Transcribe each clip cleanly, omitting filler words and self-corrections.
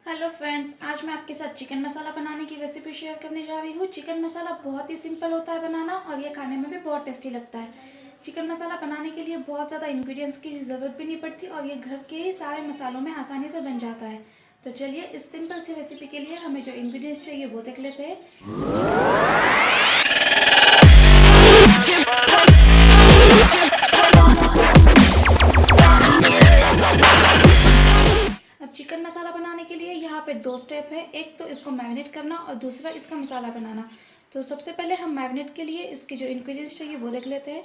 Hello friends, आज मैं आपके साथ चिकन मसाला बनाने की रेसिपी शेयर करने जा रही हूँ। चिकन मसाला बहुत ही सिंपल होता है बनाना और ये खाने में भी बहुत टेस्टी लगता है। चिकन मसाला बनाने के लिए बहुत ज़्यादा इंग्रेडिएंट्स की ज़रूरत भी नहीं पड़ती और ये घर के ही सारे मसालों में आसानी से बन जाता है। तो चलिए इस सिंपल सी रेसिपी के लिए हमें जो इंग्रेडिएंट्स चाहिए वो देख लेते हैं। अब चिकन मसाला बनाने के लिए यहाँ पे दो स्टेप है, एक तो इसको मैरिनेट करना और दूसरा इसका मसाला बनाना। तो सबसे पहले हम मैरिनेट के लिए इसके जो इंग्रेडिएंट्स चाहिए वो देख लेते हैं।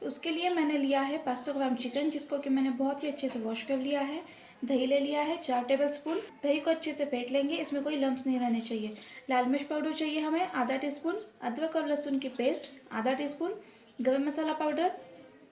तो उसके लिए मैंने लिया है 500 ग्राम चिकन, जिसको कि मैंने बहुत ही अच्छे से वॉश कर लिया है। दही ले लिया है 4 टेबल स्पून। दही को अच्छे से फेंट लेंगे, इसमें कोई लम्स नहीं रहने चाहिए। लाल मिर्च पाउडर चाहिए हमें आधा टीस्पून। अदरक और लहसुन की पेस्ट आधा टीस्पून। गरम मसाला पाउडर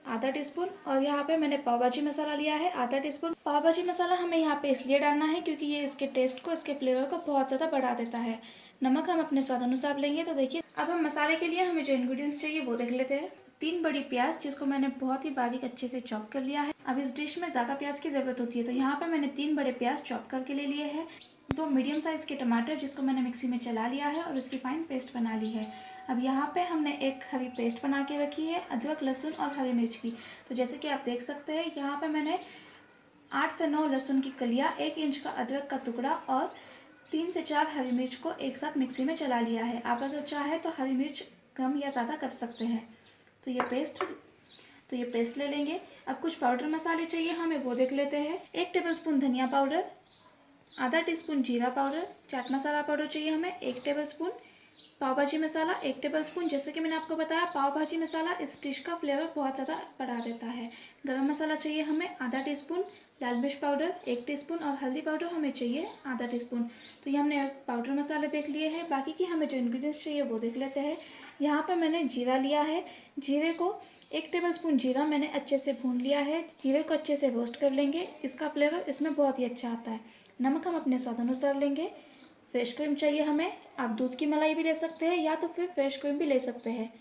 आधा टीस्पून। और यहाँ पे मैंने पाव भाजी मसाला लिया है आधा टीस्पून। पाव भाजी मसाला हमें यहाँ पे इसलिए डालना है क्योंकि ये इसके टेस्ट को, इसके फ्लेवर को बहुत ज़्यादा बढ़ा देता है। नमक हम अपने स्वाद अनुसार लेंगे। तो देखिए, अब हम मसाले के लिए हमें जो इंग्रेडिएंट्स चाहिए वो देख लेते हैं। 3 बड़ी प्याज, जिसको मैंने बहुत ही बारीक अच्छे से चॉप कर लिया है। अब इस डिश में ज़्यादा प्याज की ज़रूरत होती है, तो यहाँ पे मैंने 3 बड़े प्याज चॉप करके ले लिए हैं। 2 मीडियम साइज़ के टमाटर, जिसको मैंने मिक्सी में चला लिया है और इसकी फाइन पेस्ट बना ली है। अब यहाँ पे हमने एक हरी पेस्ट बना के रखी है अदरक, लहसुन और हरी मिर्च की। तो जैसे कि आप देख सकते हैं, यहाँ पे मैंने 8 से 9 लहसुन की कलियाँ, 1 इंच का अदरक का टुकड़ा और 3 से 4 हरी मिर्च को एक साथ मिक्सी में चला लिया है। आप अगर चाहे तो हरी मिर्च कम या ज़्यादा कर सकते हैं। तो ये पेस्ट ले लेंगे। अब कुछ पाउडर मसाले चाहिए हमें, वो देख लेते हैं। 1 टेबलस्पून धनिया पाउडर, आधा टीस्पून जीरा पाउडर। चाट मसाला पाउडर चाहिए हमें 1 टेबलस्पून। पाव भाजी मसाला 1 टेबलस्पून। जैसे कि मैंने आपको बताया, पाव भाजी मसाला इस डिश का फ्लेवर बहुत ज़्यादा बढ़ा देता है। गरम मसाला चाहिए हमें आधा टीस्पून। लाल मिर्च पाउडर 1 टीस्पून और हल्दी पाउडर हमें चाहिए आधा टीस्पून। तो ये हमने पाउडर मसाले देख लिए हैं। बाकी की हमें जो इंग्रेडिएंट्स चाहिए वो देख लेते हैं। यहाँ पर मैंने जीरा लिया है। जीरे को 1 टेबलस्पून जीरा मैंने अच्छे से भून लिया है। जीरे को अच्छे से रोस्ट कर लेंगे, इसका फ्लेवर इसमें बहुत ही अच्छा आता है। नमक हम अपने स्वाद अनुसार लेंगे। फ्रेश क्रीम चाहिए हमें, आप दूध की मलाई भी ले सकते हैं या तो फिर फ्रेश क्रीम भी ले सकते हैं।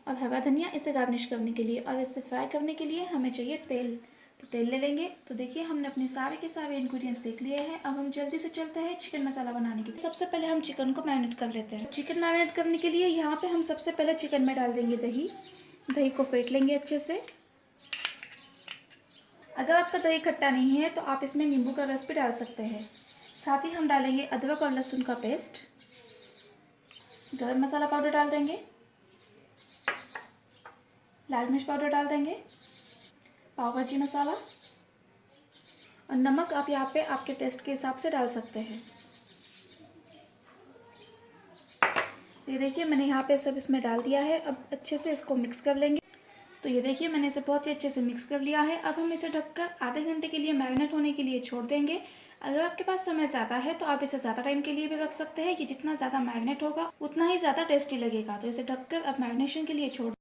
और हरा धनिया इसे गार्निश करने के लिए, और इसे फ्राई करने के लिए हमें चाहिए तेल। तो तेल ले लेंगे। तो देखिए, हमने अपने सारे के सारे इंग्रेडिएंट्स देख लिए हैं। अब हम जल्दी से चलते हैं चिकन मसाला बनाने के लिए। सबसे पहले हम चिकन को मैरिनेट कर लेते हैं। चिकन मैरिनेट करने के लिए यहाँ पे हम सबसे पहले चिकन में डाल देंगे दही। दही को फेंट लेंगे अच्छे से। अगर आपका दही खट्टा नहीं है तो आप इसमें नींबू का रस भी डाल सकते हैं। साथ ही हम डालेंगे अदरक और लहसुन का पेस्ट। गरम मसाला पाउडर डाल देंगे। लाल मिर्च पाउडर डाल देंगे। पाव भाजी मसाला और नमक आप यहाँ पे आपके टेस्ट के हिसाब से डाल सकते हैं। तो ये देखिए, मैंने यहाँ पे सब इसमें डाल दिया है। अब अच्छे से इसको मिक्स कर लेंगे। तो ये देखिए, मैंने इसे बहुत ही अच्छे से मिक्स कर लिया है। अब हम इसे ढककर आधे घंटे के लिए मैरिनेट होने के लिए छोड़ देंगे। अगर आपके पास समय ज़्यादा है तो आप इसे ज़्यादा टाइम के लिए भी रख सकते हैं। ये जितना ज़्यादा मैरिनेट होगा उतना ही ज़्यादा टेस्टी लगेगा। तो इसे ढककर अब मैरिनेशन के लिए छोड़।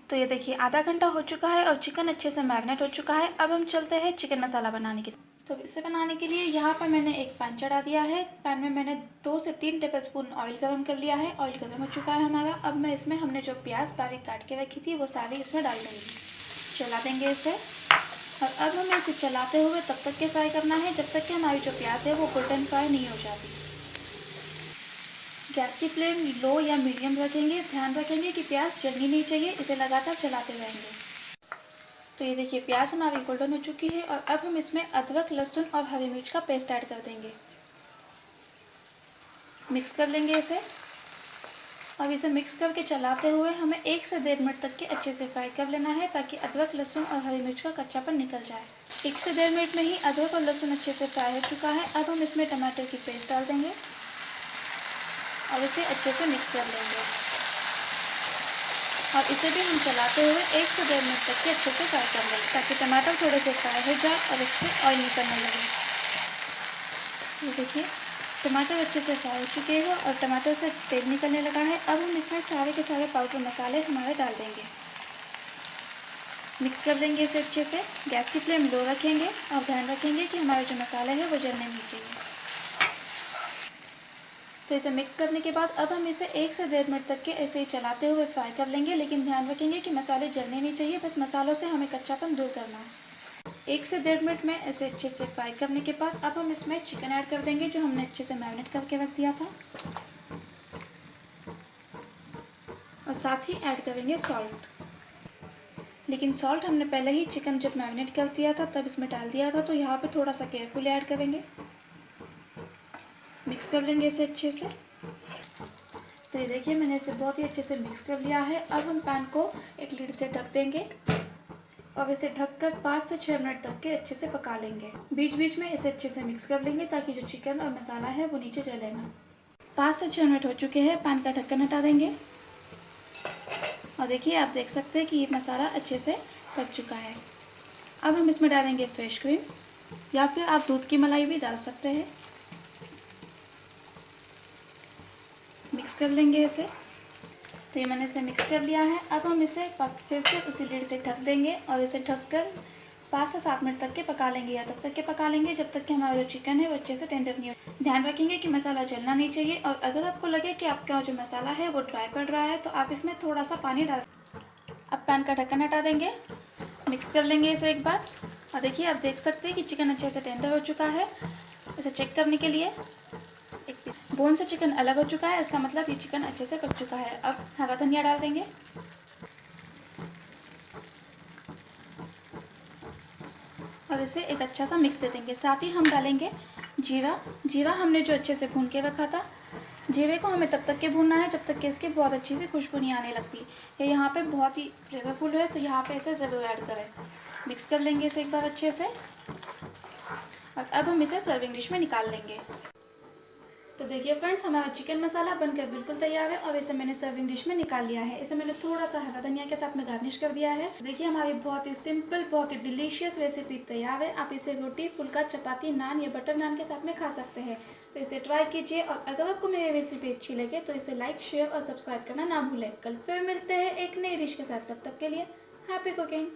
तो ये देखिए, आधा घंटा हो चुका है और चिकन अच्छे से मैरिनेट हो चुका है। अब हम चलते हैं चिकन मसाला बनाने की। तो इसे बनाने के लिए यहाँ पर मैंने एक पैन चढ़ा दिया है। पैन में मैंने 2 से 3 टेबलस्पून ऑयल गर्म कर लिया है। ऑयल गर्म हो चुका है हमारा। अब मैं इसमें हमने जो प्याज बारीक काट के रखी थी वो सारी इसमें डाल देंगे। चला देंगे इसे। और अब हमें इसे चलाते हुए तब तक के फ्राई करना है जब तक कि हमारी जो प्याज है वो गोल्डन फ्राई नहीं हो जाती। गैस की फ्लेम लो या मीडियम रखेंगे। ध्यान रखेंगे कि प्याज जलनी नहीं चाहिए, इसे लगातार चलाते रहेंगे। तो ये देखिए, प्याज हमारी गोल्डन हो चुकी है और अब हम इसमें अदरक, लहसुन और हरी मिर्च का पेस्ट ऐड कर देंगे। मिक्स कर लेंगे इसे। अब इसे मिक्स करके चलाते हुए हमें 1 से 1.5 मिनट तक के अच्छे से फ्राई कर लेना है, ताकि अदरक, लहसुन और हरी मिर्च का कच्चापन निकल जाए। 1 से 1.5 मिनट में ही अदरक और लहसुन अच्छे से फ्राई हो चुका है। अब हम इसमें टमाटर की पेस्ट डाल देंगे और इसे अच्छे से मिक्स कर लेंगे। और इसे भी हम चलाते हुए 1 से 1.5 मिनट तक के अच्छे से फ्राई कर लेंगे, ताकि टमाटर थोड़े से फ्राई हो जाए और इससे ऑयल निकलने लगे। ये देखिए, टमाटर अच्छे से फ्राई हो चुके हैं और टमाटर से तेल निकलने लगा है। अब हम इसमें सारे के सारे पाउडर मसाले हमारे डाल देंगे। मिक्स कर देंगे इसे अच्छे से। गैस की फ्लेम लो रखेंगे और ध्यान रखेंगे कि हमारे जो मसाले हैं वो जलने नहीं चाहिए। तो इसे मिक्स करने के बाद अब हम इसे 1 से 1.5 मिनट तक के ऐसे ही चलाते हुए फ्राई कर लेंगे, लेकिन ध्यान रखेंगे कि मसाले जलने नहीं चाहिए। बस मसालों से हमें कच्चापन दूर करना है। 1 से 1.5 मिनट में इसे अच्छे से फ्राई करने के बाद अब हम इसमें चिकन ऐड कर देंगे जो हमने अच्छे से मैरिनेट करके रख दिया था, और साथ ही ऐड करेंगे सॉल्ट। लेकिन सॉल्ट हमने पहले ही चिकन जब मैरिनेट कर दिया था तब इसमें डाल दिया था, तो यहाँ पे थोड़ा सा केयरफुली ऐड करेंगे। मिक्स कर लेंगे इसे अच्छे से। तो ये देखिए मैंने इसे बहुत ही अच्छे से मिक्स कर लिया है। अब हम पैन को एक लिड से ढक देंगे और इसे ढककर 5 से 6 मिनट तक के अच्छे से पका लेंगे। बीच बीच में इसे अच्छे से मिक्स कर लेंगे ताकि जो चिकन और मसाला है वो नीचे जले ना। 5 से 6 मिनट हो चुके हैं, पैन का ढक्कन हटा देंगे और देखिए आप देख सकते हैं कि ये मसाला अच्छे से पक चुका है। अब हम इसमें डालेंगे फ्रेश क्रीम या फिर आप दूध की मलाई भी डाल सकते हैं। मिक्स कर लेंगे इसे। तो ये मैंने इसे मिक्स कर लिया है। अब हम इसे फिर से उसी लिड से ढक देंगे और इसे ढककर 5 से 7 मिनट तक के पका लेंगे, या तब तक के पका लेंगे जब तक कि हमारा जो चिकन है वो अच्छे से टेंडर नहीं हो। ध्यान रखेंगे कि मसाला जलना नहीं चाहिए, और अगर आपको लगे कि आपका जो मसाला है वो ड्राई पड़ रहा है तो आप इसमें थोड़ा सा पानी डाल। अब पैन का ढक्कन हटा देंगे, मिक्स कर लेंगे इसे एक बार, और देखिए आप देख सकते हैं कि चिकन अच्छे से टेंडर हो चुका है। इसे चेक करने के लिए बोन से चिकन अलग हो चुका है, इसका मतलब ये चिकन अच्छे से पक चुका है। अब हरा धनिया डाल देंगे और इसे एक अच्छा सा मिक्स दे देंगे। साथ ही हम डालेंगे जीरा। जीरा हमने जो अच्छे से भून के रखा था, जीरे को हमें तब तक के भूनना है जब तक कि इसकी बहुत अच्छी से खुशबू नहीं आने लगती। ये यहाँ पे बहुत ही फ्लेवरफुल है, तो यहाँ पे इसे ज़रूर ऐड करें। मिक्स कर लेंगे इसे एक बार अच्छे से, और अब हम इसे सर्विंग डिश में निकाल लेंगे। तो देखिए फ्रेंड्स, हमारा चिकन मसाला बनकर बिल्कुल तैयार है और इसे मैंने सर्विंग डिश में निकाल लिया है। इसे मैंने थोड़ा सा हरा धनिया के साथ में गार्निश कर दिया है। देखिए हमारी बहुत ही सिंपल, बहुत ही डिलीशियस रेसिपी तैयार है। आप इसे रोटी, फुल्का, चपाती, नान या बटर नान के साथ में खा सकते हैं। तो इसे ट्राई कीजिए, और अगर आपको मेरी रेसिपी अच्छी लगे तो इसे लाइक, शेयर और सब्सक्राइब करना ना भूलें। कल फिर मिलते हैं एक नई डिश के साथ, तब तक के लिए हैप्पी कुकिंग।